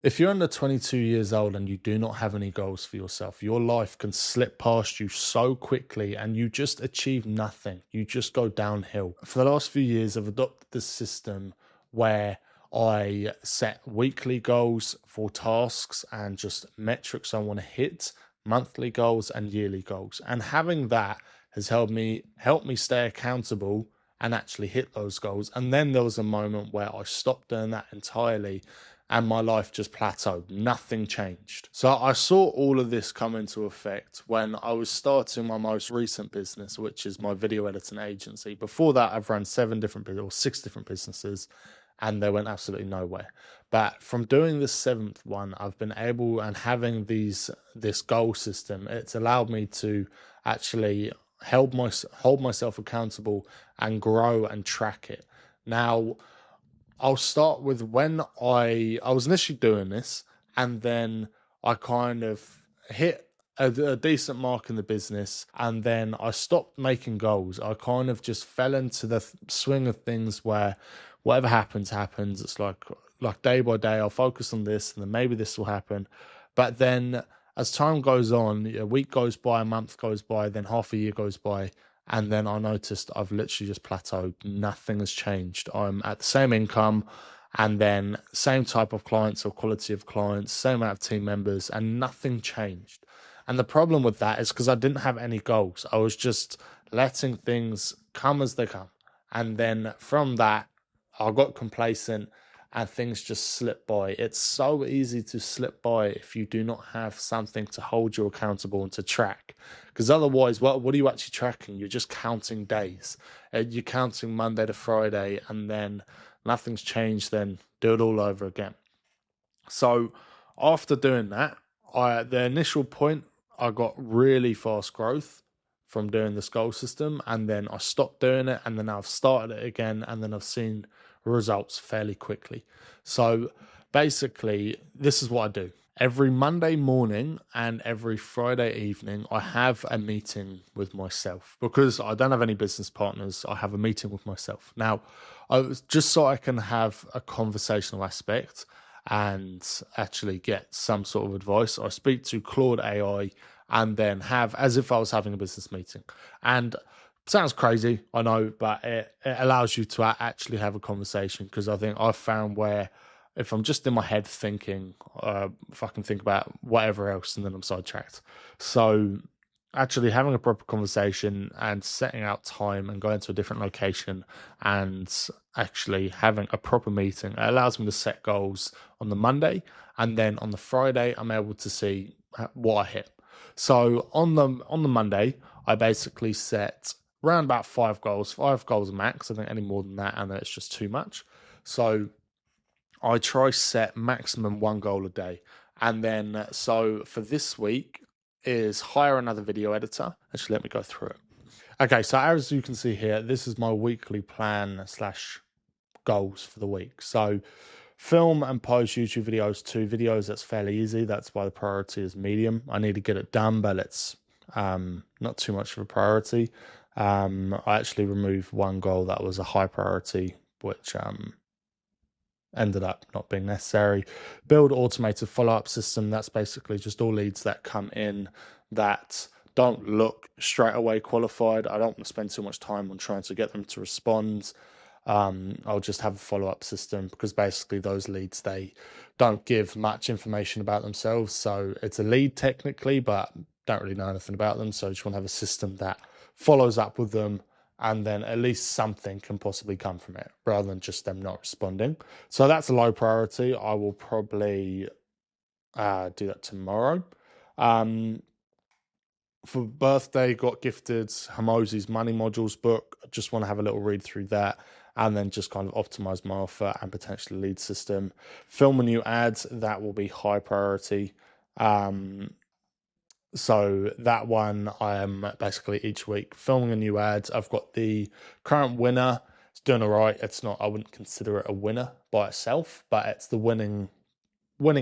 If you're under 22 years old and you do not have any goals for yourself, your life can slip past you so quickly and you just achieve nothing. You just go downhill. For the last few years, I've adopted this system where I set weekly goals for tasks and just metrics I want to hit, monthly goals and yearly goals. And having that has helped me stay accountable and actually hit those goals. And then there was a moment where I stopped doing that entirely and my life just plateaued. Nothing changed. So I saw all of this come into effect when I was starting my most recent business, which is my video editing agency. Before that, I've run 6 different businesses, and they went absolutely nowhere. But from doing this seventh one, I've been able and having this goal system, it's allowed me to actually hold myself accountable and grow and track it. Now, I'll start with when I was initially doing this, and then I kind of hit a decent mark in the business, and then I stopped making goals. I kind of just fell into the swing of things where whatever happens, happens. It's like day by day, I'll focus on this, and then maybe this will happen. But then as time goes on, a week goes by, a month goes by, then half a year goes by, and then I noticed I've literally just plateaued. Nothing has changed. I'm at the same income and then same type of clients or quality of clients, same amount of team members, and nothing changed. And the problem with that is because I didn't have any goals. I was just letting things come as they come. And then from that, I got complacent and things just slip by. It's so easy to slip by if you do not have something to hold you accountable and to track. Because otherwise, what are you actually tracking? You're just counting days. You're counting Monday to Friday, and then nothing's changed, then do it all over again. So after doing that, the initial point, I got really fast growth from doing this goal system, and then I stopped doing it, and then I've started it again, and then I've seen results fairly quickly. So basically, this is what I do. Every Monday morning and every Friday evening, I have a meeting with myself because I don't have any business partners. I have a meeting with myself. Now, just so I can have a conversational aspect and actually get some sort of advice. I speak to Claude AI and then have as if I was having a business meeting. And sounds crazy, I know, but it allows you to actually have a conversation because I think I've found where if I'm just in my head thinking, if I can think about whatever else and then I'm sidetracked. So actually having a proper conversation and setting out time and going to a different location and actually having a proper meeting, it allows me to set goals on the Monday, and then on the Friday I'm able to see what I hit. So on the Monday, I basically set around about five goals max. I think any more than that, and then it's just too much. So I try set maximum one goal a day. And then so for this week is hire another video editor. Actually, let me go through it. Okay, so as you can see here, this is my weekly plan slash goals for the week. So film and post YouTube videos, 2 videos, that's fairly easy. That's why the priority is medium. I need to get it done, but it's not too much of a priority. I actually removed one goal that was a high priority, which ended up not being necessary. Build automated follow-up system. That's basically just all leads that come in that don't look straight away qualified. I don't want to spend too much time on trying to get them to respond. I'll just have a follow-up system because basically those leads, they don't give much information about themselves. So it's a lead technically, but don't really know anything about them. So I just want to have a system that follows up with them, and then at least something can possibly come from it rather than just them not responding. So that's a low priority. I will probably do that tomorrow. For birthday, got gifted Hamosi's Money Modules book. I just want to have a little read through that and then just kind of optimize my offer and potentially lead system. Film a new ads, that will be high priority. So that one, I am basically each week filming a new ad. I've got the current winner. It's doing all right. It's not, I wouldn't consider it a winner by itself, but it's the winning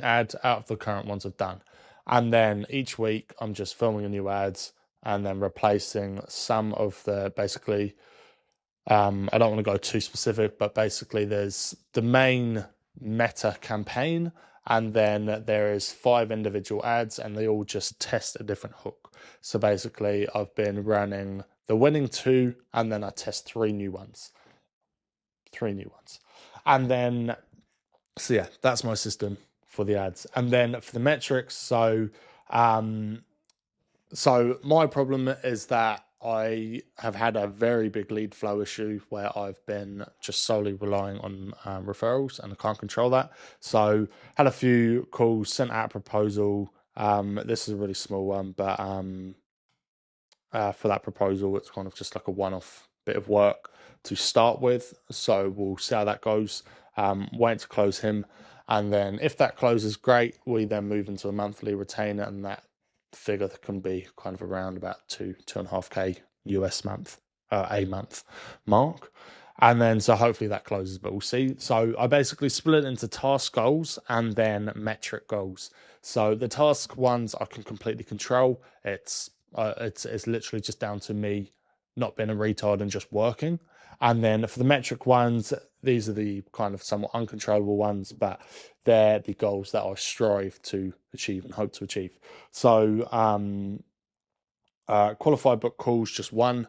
ad out of the current ones I've done. And then each week I'm just filming a new ads and then replacing some of the basically I don't want to go too specific, but basically there's the main meta campaign, and then there is 5 individual ads, and they all just test a different hook. So basically, I've been running the winning 2, and then I test 3 new ones. And then, so yeah, that's my system for the ads. And then for the metrics, so my problem is that I have had a very big lead flow issue where I've been just solely relying on referrals, and I can't control that. So had a few calls, sent out a proposal. This is a really small one, but for that proposal, it's kind of just like a one-off bit of work to start with. So we'll see how that goes. Waiting to close him. And then if that closes, great. We then move into a monthly retainer, and that figure can be kind of around about 2.5K US a month mark. And then, so hopefully that closes, but we'll see. So I basically split it into task goals and then metric goals. So the task ones I can completely control. It's literally just down to me not being a retard and just working. And then for the metric ones, these are the kind of somewhat uncontrollable ones, but they're the goals that I strive to achieve and hope to achieve. So qualified book calls, just 1.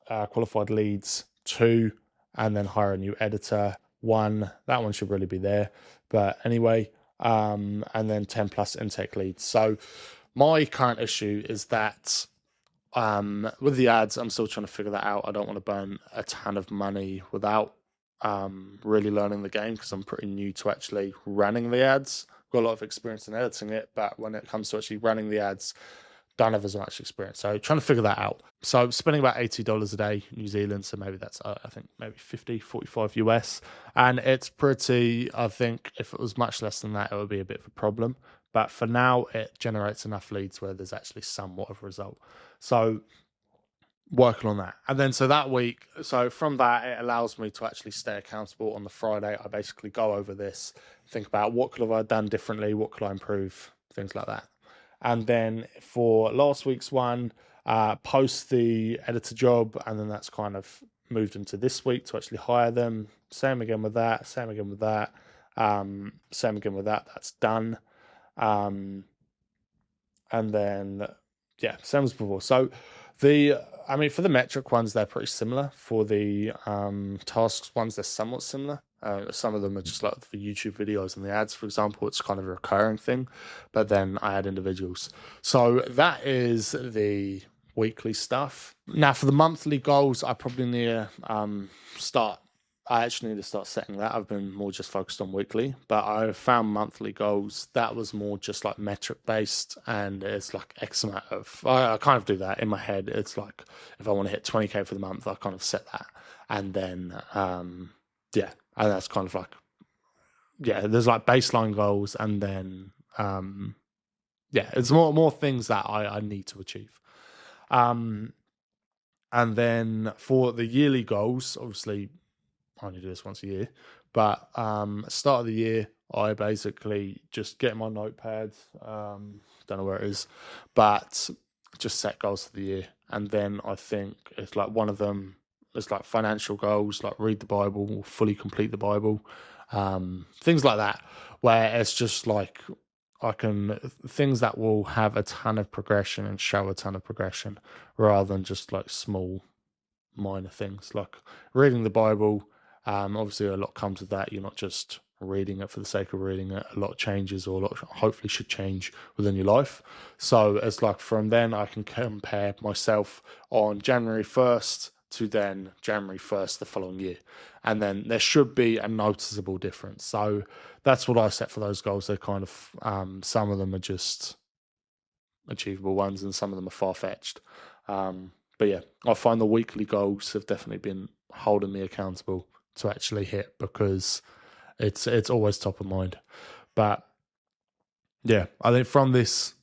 Qualified leads, 2. And then hire a new editor, 1. That one should really be there. But anyway, and then 10 plus intake leads. So my current issue is that with the ads, I'm still trying to figure that out. I don't want to burn a ton of money without really learning the game, because I'm pretty new to actually running the ads. Got a lot of experience in editing it, but when it comes to actually running the ads, don't have as much experience. So trying to figure that out. So spending about $80 a day New Zealand. So maybe that's, I think maybe 45 US. And it's pretty, I think if it was much less than that, it would be a bit of a problem. But for now, it generates enough leads where there's actually somewhat of a result. So working on that. And then so that week, so from that, it allows me to actually stay accountable. On the Friday, I basically go over this, think about what could have I done differently, what could I improve, things like that. And then for last week's one, post the editor job, and then that's kind of moved into this week to actually hire them. Same again with that, same again with that, same again with that, that's done. And then, yeah, same as before. So for the metric ones, they're pretty similar. For the tasks ones, they're somewhat similar. Some of them are just like for YouTube videos and the ads, for example, it's kind of a recurring thing, but then I add individuals. So that is the weekly stuff. Now for the monthly goals, I probably need to I actually need to start setting that. I've been more just focused on weekly, but I found monthly goals that was more just like metric based, and it's like X amount of, I kind of do that in my head. It's like if I want to hit 20K for the month, I kind of set that, and then and that's kind of like, there's like baseline goals, and then it's more things that I need to achieve. And then for the yearly goals, obviously I only do this once a year, but start of the year, I basically just get my notepad, don't know where it is, but just set goals for the year. And then I think it's like one of them is like financial goals, like read the Bible or fully complete the Bible, things like that, where it's just like things that will have a ton of progression and show a ton of progression, rather than just like small minor things like reading the Bible. Obviously a lot comes with that. You're not just reading it for the sake of reading it. A lot changes, or a lot hopefully should change within your life. So it's like from then I can compare myself on January 1st to then January 1st the following year, and then there should be a noticeable difference. So that's what I set for those goals. They're kind of some of them are just achievable ones, and some of them are far-fetched. But yeah, I find the weekly goals have definitely been holding me accountable to actually hit, because it's always top of mind. But yeah, I think from this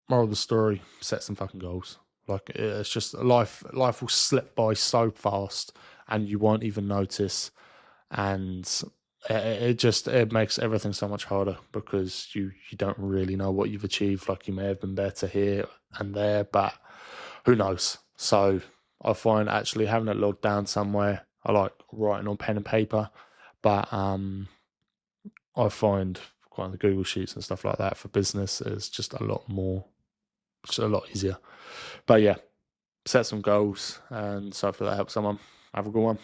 moral of the story, set some fucking goals. Like, it's just life will slip by so fast and you won't even notice, and it makes everything so much harder, because you don't really know what you've achieved. Like, you may have been better here and there, but who knows? So I find actually having it logged down somewhere, I like writing on pen and paper, but I find quite on the Google Sheets and stuff like that for business is just a lot more, just a lot easier. But yeah, set some goals, and so hopefully that helps someone. Have a good one.